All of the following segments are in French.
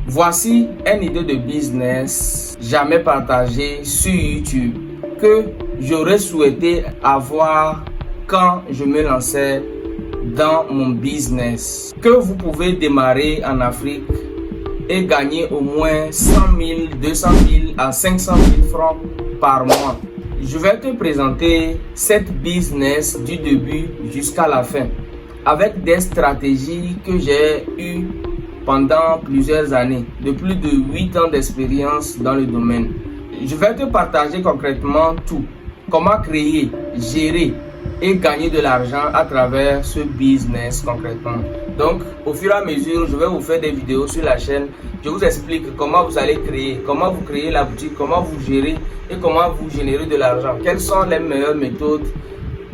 Voici une idée de business jamais partagée sur YouTube que j'aurais souhaité avoir quand je me lançais dans mon business. Que vous pouvez démarrer en Afrique et gagner au moins 100 000, 200 000 à 500 000 francs par mois. Je vais te présenter cette business du début jusqu'à la fin avec des stratégies que j'ai eues pendant plusieurs années, de plus de 8 ans d'expérience dans le domaine. Je vais te partager concrètement tout. Comment créer, gérer et gagner de l'argent à travers ce business concrètement. Donc, au fur et à mesure, je vais vous faire des vidéos sur la chaîne. Je vous explique comment vous allez créer, comment vous créez la boutique, comment vous gérez et comment vous générez de l'argent. Quelles sont les meilleures méthodes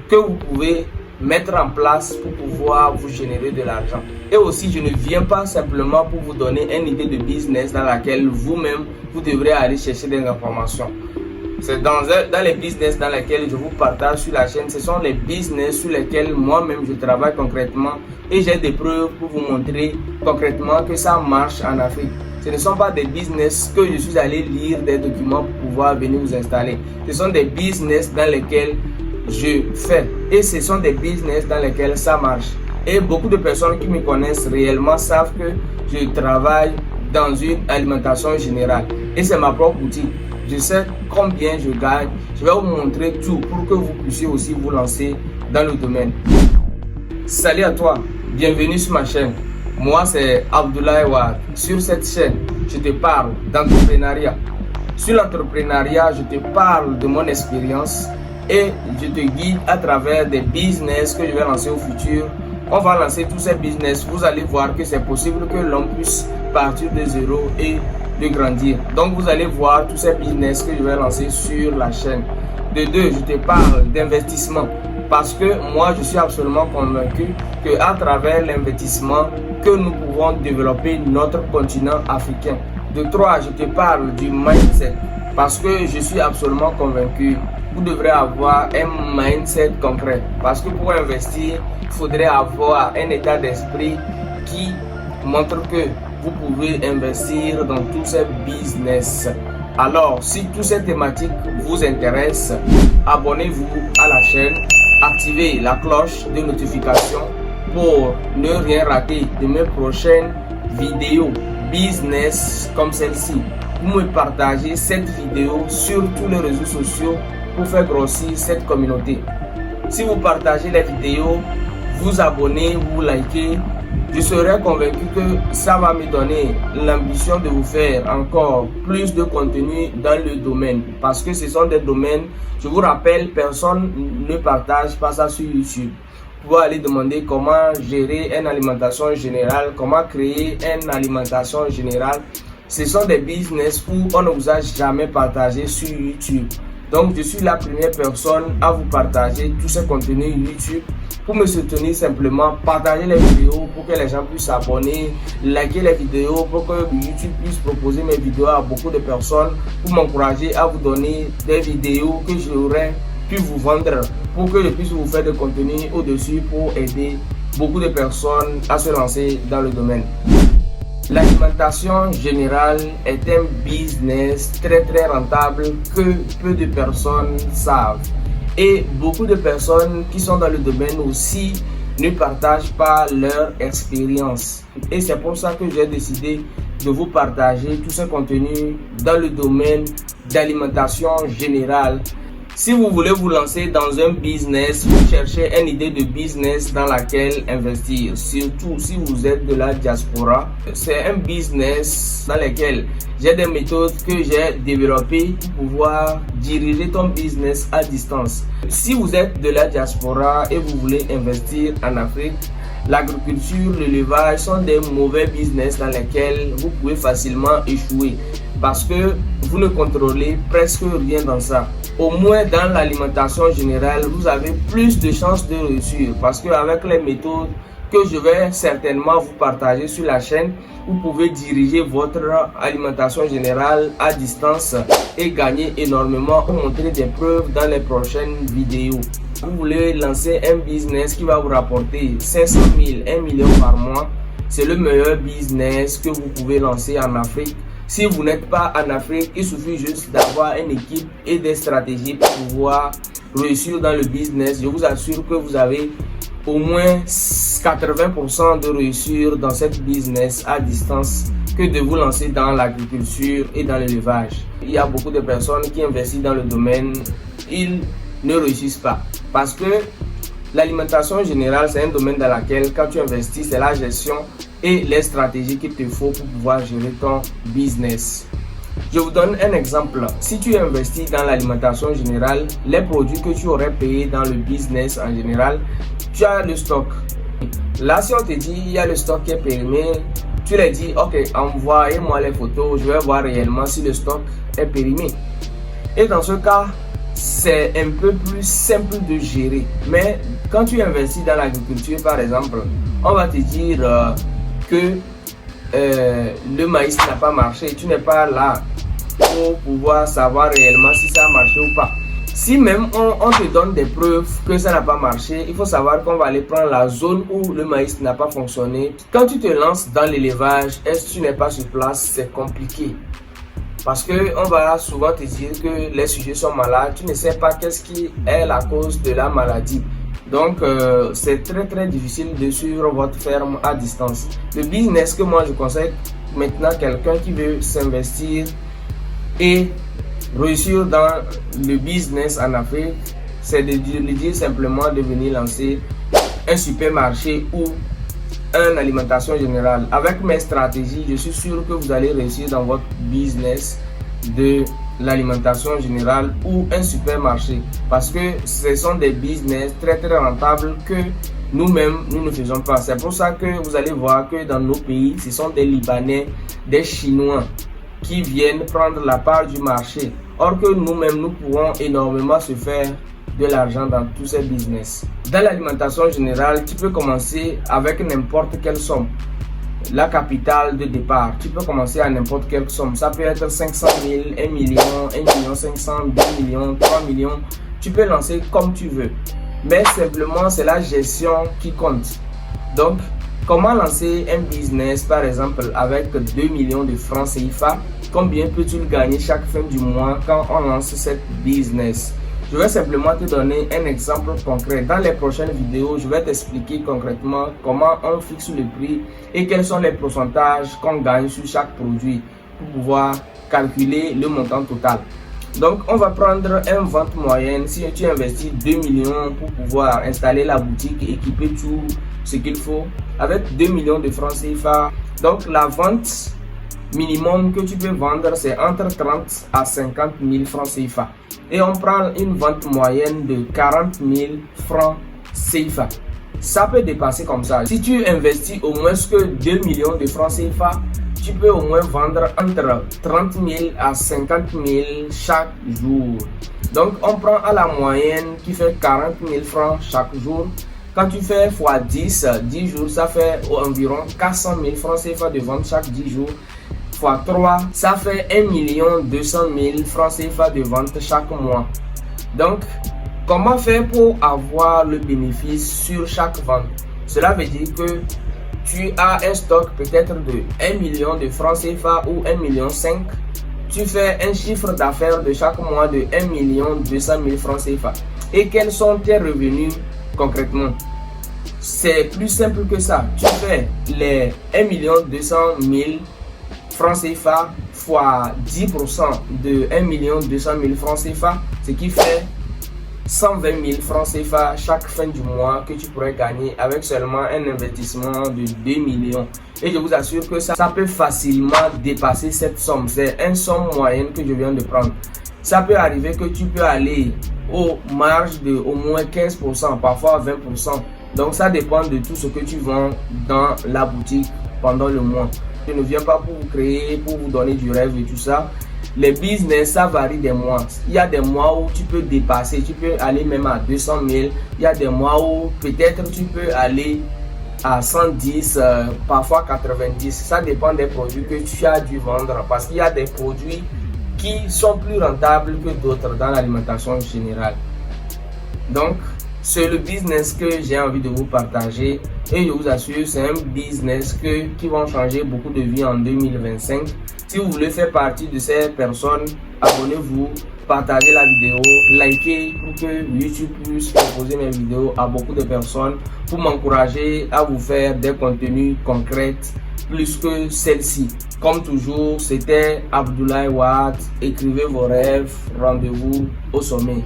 que vous pouvez mettre en place pour pouvoir vous générer de l'argent. Et aussi, je ne viens pas simplement pour vous donner une idée de business dans laquelle vous-même, vous devrez aller chercher des informations. C'est dans les business dans lesquels je vous partage sur la chaîne, ce sont les business sur lesquels moi-même je travaille concrètement et j'ai des preuves pour vous montrer concrètement que ça marche en Afrique. Ce ne sont pas des business que je suis allé lire des documents pour pouvoir venir vous installer. Ce sont des business dans lesquels je fais et ce sont des business dans lesquels ça marche. Et beaucoup de personnes qui me connaissent réellement savent que je travaille dans une alimentation générale et c'est ma propre boutique. Je sais combien je gagne. Je vais vous montrer tout pour que vous puissiez aussi vous lancer dans le domaine. Salut à toi, bienvenue sur ma chaîne. Moi c'est Abdoulaye Wade. Sur cette chaîne, je te parle d'entrepreneuriat. Sur l'entrepreneuriat, je te parle de mon expérience et je te guide à travers des business que je vais lancer au futur. On va lancer tous ces business. Vous allez voir que c'est possible que l'on puisse partir de zéro et de grandir. Donc vous allez voir tous ces business que je vais lancer sur la chaîne. De deux, je te parle d'investissement parce que moi je suis absolument convaincu que à travers l'investissement que nous pouvons développer notre continent africain. De trois, je te parle du mindset parce que je suis absolument convaincu. Vous devrez avoir un mindset concret parce que pour investir, il faudrait avoir un état d'esprit qui montre que vous pouvez investir dans tous ces business. Alors, si toutes ces thématiques vous intéressent, abonnez-vous à la chaîne, activez la cloche de notification pour ne rien rater de mes prochaines vidéos business comme celle-ci. Vous me partagez cette vidéo sur tous les réseaux sociaux pour faire grossir cette communauté. Si vous partagez les vidéos, vous abonnez, vous likez, je serai convaincu que ça va me donner l'ambition de vous faire encore plus de contenu dans le domaine. Parce que ce sont des domaines, je vous rappelle, personne ne partage pas ça sur YouTube. Vous pouvez aller demander comment gérer une alimentation générale, comment créer une alimentation générale. Ce sont des business où on ne vous a jamais partagé sur YouTube. Donc je suis la première personne à vous partager tous ces contenus YouTube. Pour me soutenir simplement, partagez les vidéos pour que les gens puissent s'abonner, liker les vidéos pour que YouTube puisse proposer mes vidéos à beaucoup de personnes, pour m'encourager à vous donner des vidéos que j'aurais pu vous vendre, pour que je puisse vous faire des contenus au-dessus pour aider beaucoup de personnes à se lancer dans le domaine. L'alimentation générale est un business très rentable que peu de personnes savent. Et beaucoup de personnes qui sont dans le domaine aussi ne partagent pas leur expérience. Et c'est pour ça que j'ai décidé de vous partager tout ce contenu dans le domaine d'alimentation générale. Si vous voulez vous lancer dans un business, vous cherchez une idée de business dans laquelle investir, surtout si vous êtes de la diaspora. C'est un business dans lequel j'ai des méthodes que j'ai développées pour pouvoir diriger ton business à distance. Si vous êtes de la diaspora et vous voulez investir en Afrique, l'agriculture, l'élevage sont des mauvais business dans lesquels vous pouvez facilement échouer parce que vous ne contrôlez presque rien dans ça. Au moins dans l'alimentation générale, vous avez plus de chances de réussir parce qu'avec les méthodes que je vais certainement vous partager sur la chaîne, vous pouvez diriger votre alimentation générale à distance et gagner énormément. Vous montrer des preuves dans les prochaines vidéos. Vous voulez lancer un business qui va vous rapporter 500 000, 1 million par mois. c'est le meilleur business que vous pouvez lancer en Afrique. Si vous n'êtes pas en Afrique, il suffit juste d'avoir une équipe et des stratégies pour pouvoir réussir dans le business. Je vous assure que vous avez au moins 80% de réussir dans cette business à distance que de vous lancer dans l'agriculture et dans l'élevage. Il y a beaucoup de personnes qui investissent dans le domaine, ils ne réussissent pas parce que l'alimentation générale, c'est un domaine dans lequel quand tu investis, c'est la gestion et les stratégies qu'il te faut pour pouvoir gérer ton business. Je vous donne un exemple. Si tu investis dans l'alimentation générale, les produits que tu aurais payés dans le business en général, tu as le stock. Là, si on te dit il y a le stock qui est périmé, tu leur dis ok, envoyez-moi les photos, je vais voir réellement si le stock est périmé. Et dans ce cas, c'est un peu plus simple de gérer. Mais quand tu investis dans l'agriculture, par exemple, on va te dire que le maïs n'a pas marché. Tu n'es pas là pour pouvoir savoir réellement si ça a marché ou pas. Si même on te donne des preuves que ça n'a pas marché, il faut savoir qu'on va aller prendre la zone où le maïs n'a pas fonctionné. Quand tu te lances dans l'élevage et si tu n'es pas sur place, c'est compliqué. Parce qu'on va souvent te dire que les sujets sont malades, tu ne sais pas qu'est-ce qui est la cause de la maladie. Donc, c'est très difficile de suivre votre ferme à distance. Le business que moi je conseille maintenant, quelqu'un qui veut s'investir et réussir dans le business en Afrique, c'est de lui dire simplement de venir lancer un supermarché ou une alimentation générale. Avec mes stratégies, je suis sûr que vous allez réussir dans votre business de l'alimentation générale ou un supermarché parce que ce sont des business très rentables que nous-mêmes nous ne faisons pas. C'est pour ça que vous allez voir que dans nos pays, ce sont des Libanais, des Chinois qui viennent prendre la part du marché. Or que nous-mêmes, nous pourrons énormément se faire de l'argent dans tous ces business. Dans l'alimentation générale, tu peux commencer avec n'importe quelle somme. La capitale de départ, tu peux commencer à n'importe quelle somme. Ça peut être 500 000, 1 million, 1 million 500, 2 millions, 3 millions. Tu peux lancer comme tu veux. Mais simplement, c'est la gestion qui compte. Donc, comment lancer un business, par exemple, avec 2 millions de francs CFA? Combien peux-tu gagner chaque fin du mois quand on lance cette business? Je vais simplement te donner un exemple concret. Dans les prochaines vidéos, je vais t'expliquer concrètement comment on fixe le prix et quels sont les pourcentages qu'on gagne sur chaque produit pour pouvoir calculer le montant total. Donc, on va prendre une vente moyenne. Si tu investis 2 millions pour pouvoir installer la boutique et équiper tout ce qu'il faut avec 2 millions de francs CFA. Donc, la vente minimum que tu peux vendre, c'est entre 30 à 50 000 francs CFA. Et on prend une vente moyenne de 40 000 francs CFA. Ça peut dépasser comme ça. Si tu investis au moins que 2 millions de francs CFA, tu peux au moins vendre entre 30 000 à 50 000 chaque jour. Donc, on prend à la moyenne qui fait 40 000 francs chaque jour. Quand tu fais x 10 jours, ça fait environ 400 000 francs CFA de vente chaque 10 jours. x 3, ça fait 1 200 000 francs CFA de vente chaque mois. Donc, comment faire pour avoir le bénéfice sur chaque vente? Cela veut dire que tu as un stock peut-être de 1 million de francs CFA ou 1,5 million. Tu fais un chiffre d'affaires de chaque mois de 1 200 000 francs CFA. Et quels sont tes revenus concrètement? C'est plus simple que ça. Tu fais les 1 200 000 francs CFA fois 10% de 1 200 000 francs CFA, ce qui fait 120 000 francs CFA chaque fin du mois que tu pourrais gagner avec seulement un investissement de 2 millions. Et je vous assure que ça peut facilement dépasser cette somme. C'est une somme moyenne que je viens de prendre. Ça peut arriver que tu peux aller aux marges de au moins 15%, parfois 20%. Donc ça dépend de tout ce que tu vends dans la boutique pendant le mois. Je ne viens pas pour vous créer, pour vous donner du rêve et tout ça. Les business, ça varie des mois. Il y a des mois où tu peux dépasser, tu peux aller même à 200 000. Il y a des mois où peut-être tu peux aller à 110, parfois 90. Ça dépend des produits que tu as dû vendre parce qu'il y a des produits qui sont plus rentables que d'autres dans l'alimentation générale. Donc, c'est le business que j'ai envie de vous partager. Et je vous assure, c'est un business qui va changer beaucoup de vies en 2025. Si vous voulez faire partie de ces personnes, abonnez-vous, partagez la vidéo, likez pour que YouTube puisse proposer mes vidéos à beaucoup de personnes pour m'encourager à vous faire des contenus concrets plus que celle-ci. Comme toujours, c'était Abdoulaye Wade. Écrivez vos rêves. Rendez-vous au sommet.